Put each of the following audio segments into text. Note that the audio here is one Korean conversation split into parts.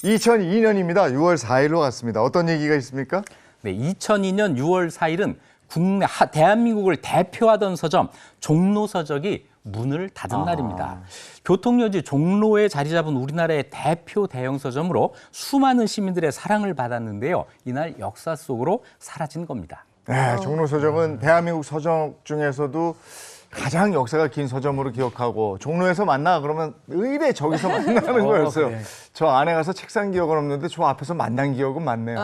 2002년입니다. 6월 4일로 갔습니다. 어떤 얘기가 있습니까? 네, 2002년 6월 4일은 대한민국을 대표하던 서점 종로서적이 문을 닫은 날입니다. 교통요지 종로에 자리 잡은 우리나라의 대표 대형 서점으로 수많은 시민들의 사랑을 받았는데요. 이날 역사 속으로 사라진 겁니다. 네, 종로서점은 대한민국 서점 중에서도 가장 역사가 긴 서점으로 기억하고 종로에서 만나 그러면 의대 저기서 만나는 거였어요. 그래. 저 안에 가서 책 산 기억은 없는데 저 앞에서 만난 기억은 많네요.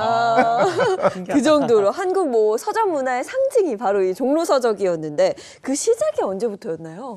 그 정도로 한국 뭐 서점 문화의 상징이 바로 이 종로서적이었는데 그 시작이 언제부터였나요?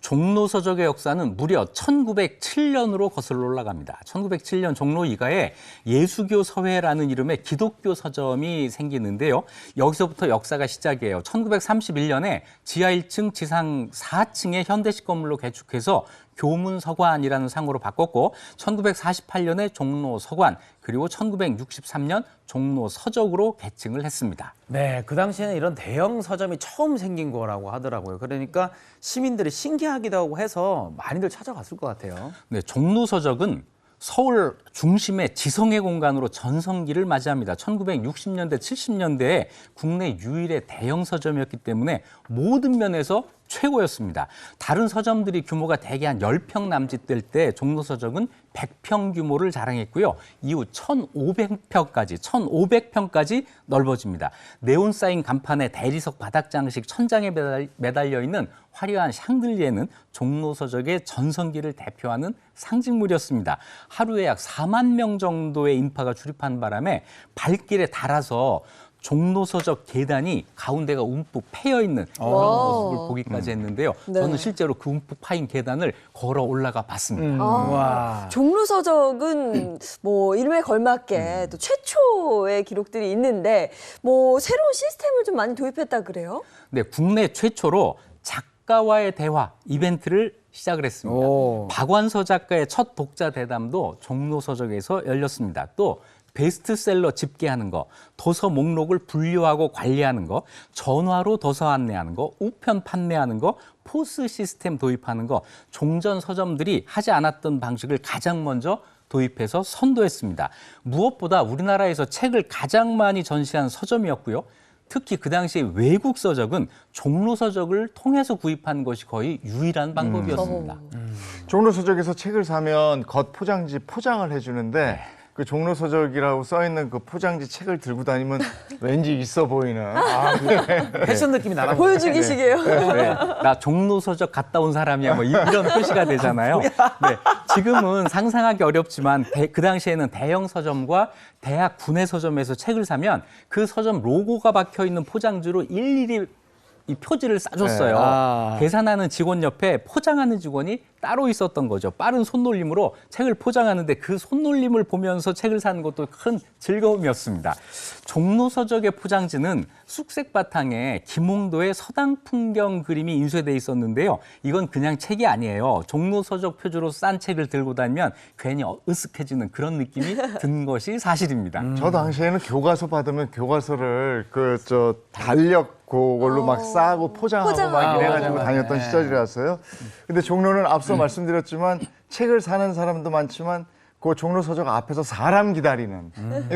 종로서적의 역사는 무려 1907년으로 거슬러 올라갑니다. 1907년 종로 이가에 예수교 서회라는 이름의 기독교 서점이 생기는데요. 여기서부터 역사가 시작이에요. 1931년에 지하 1층, 지상 4층의 현대식 건물로 개축해서 교문서관이라는 상호로 바꿨고 1948년에 종로서관 그리고 1963년 종로서적으로 개칭을 했습니다. 네, 그 당시에는 이런 대형 서점이 처음 생긴 거라고 하더라고요. 그러니까 시민들이 신기하기도 하고 해서 많이들 찾아갔을 것 같아요. 네, 종로서적은 서울 중심의 지성의 공간으로 전성기를 맞이합니다. 1960년대, 70년대에 국내 유일의 대형 서점이었기 때문에 모든 면에서 최고였습니다. 다른 서점들이 규모가 대개 한 10평 남짓 될 때 종로서적은 100평 규모를 자랑했고요. 이후 1,500평까지 넓어집니다. 네온 사인 간판에 대리석 바닥 장식 천장에 매달려 있는 화려한 샹들리에는 종로서적의 전성기를 대표하는 상징물이었습니다. 하루에 약 4만 명 정도의 인파가 출입하는 바람에 발길에 달아서 종로서적 계단이 가운데가 움푹 패여 있는 그런 모습을 보기까지 했는데요. 네. 저는 실제로 그 움푹 파인 계단을 걸어 올라가 봤습니다. 와. 종로서적은 뭐 이름에 걸맞게 또 최초의 기록들이 있는데 뭐 새로운 시스템을 좀 많이 도입했다 그래요? 네, 국내 최초로 작가와의 대화 이벤트를 시작을 했습니다. 오. 박완서 작가의 첫 독자 대담도 종로서적에서 열렸습니다. 또 베스트셀러 집계하는 거, 도서 목록을 분류하고 관리하는 거, 전화로 도서 안내하는 거, 우편 판매하는 거, 포스 시스템 도입하는 거, 종전 서점들이 하지 않았던 방식을 가장 먼저 도입해서 선도했습니다. 무엇보다 우리나라에서 책을 가장 많이 전시한 서점이었고요. 특히 그 당시 외국 서적은 종로 서적을 통해서 구입하는 것이 거의 유일한 방법이었습니다. 종로서적에서 책을 사면 겉 포장지 포장을 해주는데 그 종로서적이라고 써있는 그 포장지 책을 들고 다니면 왠지 있어 보이는 패션 느낌이 나나 보네. 보여주기식이에요. 네, 나 종로서적 갔다 온 사람이야 뭐 이런 표시가 되잖아요. 네, 지금은 상상하기 어렵지만 그 당시에는 대형 서점과 대학 구내 서점에서 책을 사면 그 서점 로고가 박혀 있는 포장지로 일일이 이 표지를 싸줬어요. 네. 아. 계산하는 직원 옆에 포장하는 직원이 따로 있었던 거죠. 빠른 손놀림으로 책을 포장하는데 그 손놀림을 보면서 책을 사는 것도 큰 즐거움이었습니다. 종로서적의 포장지는 쑥색 바탕에 김홍도의 서당 풍경 그림이 인쇄돼 있었는데요. 이건 그냥 책이 아니에요. 종로서적 표지로 싼 책을 들고 다니면 괜히 으쓱해지는 그런 느낌이 든 것이 사실입니다. 저 당시에는 교과서 받으면 교과서를 달력 그걸로 막 싸고 포장하고 막 이래가지고 맞아. 다녔던 네. 시절이라서요. 근데 종로는 앞서 말씀드렸지만 책을 사는 사람도 많지만 그 종로서적 앞에서 사람 기다리는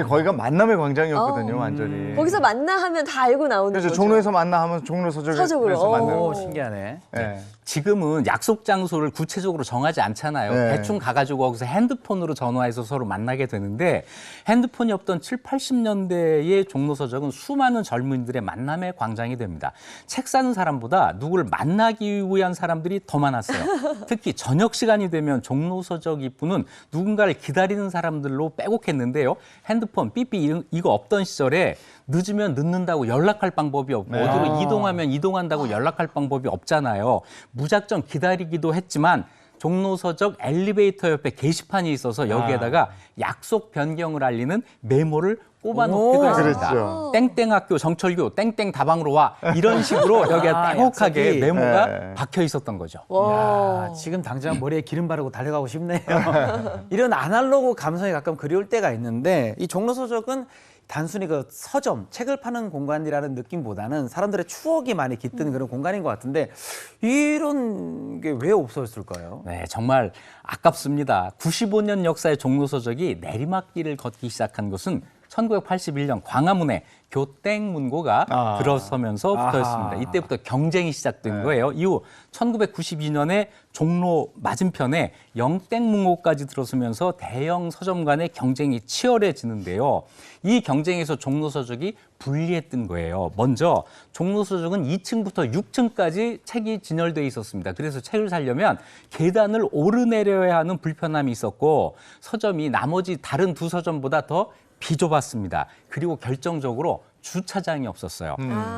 거기가 만남의 광장이었거든요, 완전히. 거기서 만나 하면 다 알고 나오는 그래서 거죠. 종로에서 만나 하면 종로서적에서 서적으로. 만나는 오, 거죠. 신기하네. 네. 지금은 약속 장소를 구체적으로 정하지 않잖아요. 네. 대충 가가지고 거기서 핸드폰으로 전화해서 서로 만나게 되는데 핸드폰이 없던 7, 80년대의 종로서적은 수많은 젊은이들의 만남의 광장이 됩니다. 책 사는 사람보다 누구를 만나기 위한 사람들이 더 많았어요. 특히 저녁 시간이 되면 종로서적 입구는 누군가를 기다리는 사람들로 빼곡했는데요. 핸드폰, 삐삐 이거 없던 시절에 늦으면 늦는다고 연락할 방법이 없고 어디로 이동하면 이동한다고 연락할 방법이 없잖아요. 무작정 기다리기도 했지만 종로서적 엘리베이터 옆에 게시판이 있어서 여기에다가 약속 변경을 알리는 메모를 꼽아놓기도 오, 했습니다. 그랬죠. 땡땡학교 정철교 땡땡 다방으로 와 이런 식으로 여기에 빼곡하게 약속이. 메모가 네. 박혀 있었던 거죠. 와. 야, 지금 당장 머리에 기름 바르고 달려가고 싶네요. 이런 아날로그 감성이 가끔 그리울 때가 있는데 이 종로서적은 단순히 그 서점, 책을 파는 공간이라는 느낌보다는 사람들의 추억이 많이 깃든 그런 공간인 것 같은데 이런 게 왜 없어졌을까요? 네, 정말 아깝습니다. 95년 역사의 종로서적이 내리막길을 걷기 시작한 것은 1981년 광화문에 교땡문고가 들어서면서 붙어있습니다. 이때부터 경쟁이 시작된 거예요. 이후 1992년에 종로 맞은편에 영땡문고까지 들어서면서 대형 서점 간의 경쟁이 치열해지는데요. 이 경쟁에서 종로서적이 불리했던 거예요. 먼저 종로서적은 2층부터 6층까지 책이 진열돼 있었습니다. 그래서 책을 사려면 계단을 오르내려야 하는 불편함이 있었고 서점이 나머지 다른 두 서점보다 더 비좁았습니다. 그리고 결정적으로 주차장이 없었어요.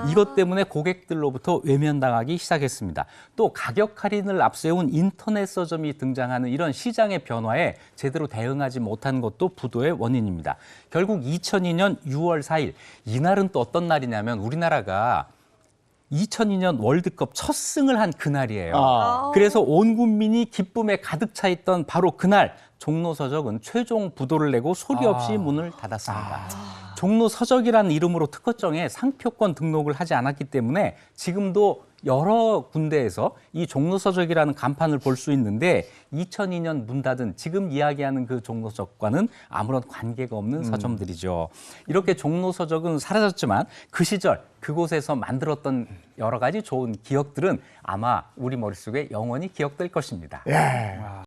이것 때문에 고객들로부터 외면당하기 시작했습니다. 또 가격 할인을 앞세운 인터넷 서점이 등장하는 이런 시장의 변화에 제대로 대응하지 못한 것도 부도의 원인입니다. 결국 2002년 6월 4일 이날은 또 어떤 날이냐면 우리나라가 2002년 월드컵 첫 승을 한 그날이에요. 그래서 온 국민이 기쁨에 가득 차 있던 바로 그날 종로서적은 최종 부도를 내고 소리 없이 문을 닫았습니다. 종로서적이라는 이름으로 특허청에 상표권 등록을 하지 않았기 때문에 지금도 여러 군데에서 이 종로서적이라는 간판을 볼 수 있는데 2002년 문 닫은 지금 이야기하는 그 종로서적과는 아무런 관계가 없는 서점들이죠. 이렇게 종로서적은 사라졌지만 그 시절 그곳에서 만들었던 여러 가지 좋은 기억들은 아마 우리 머릿속에 영원히 기억될 것입니다. 예.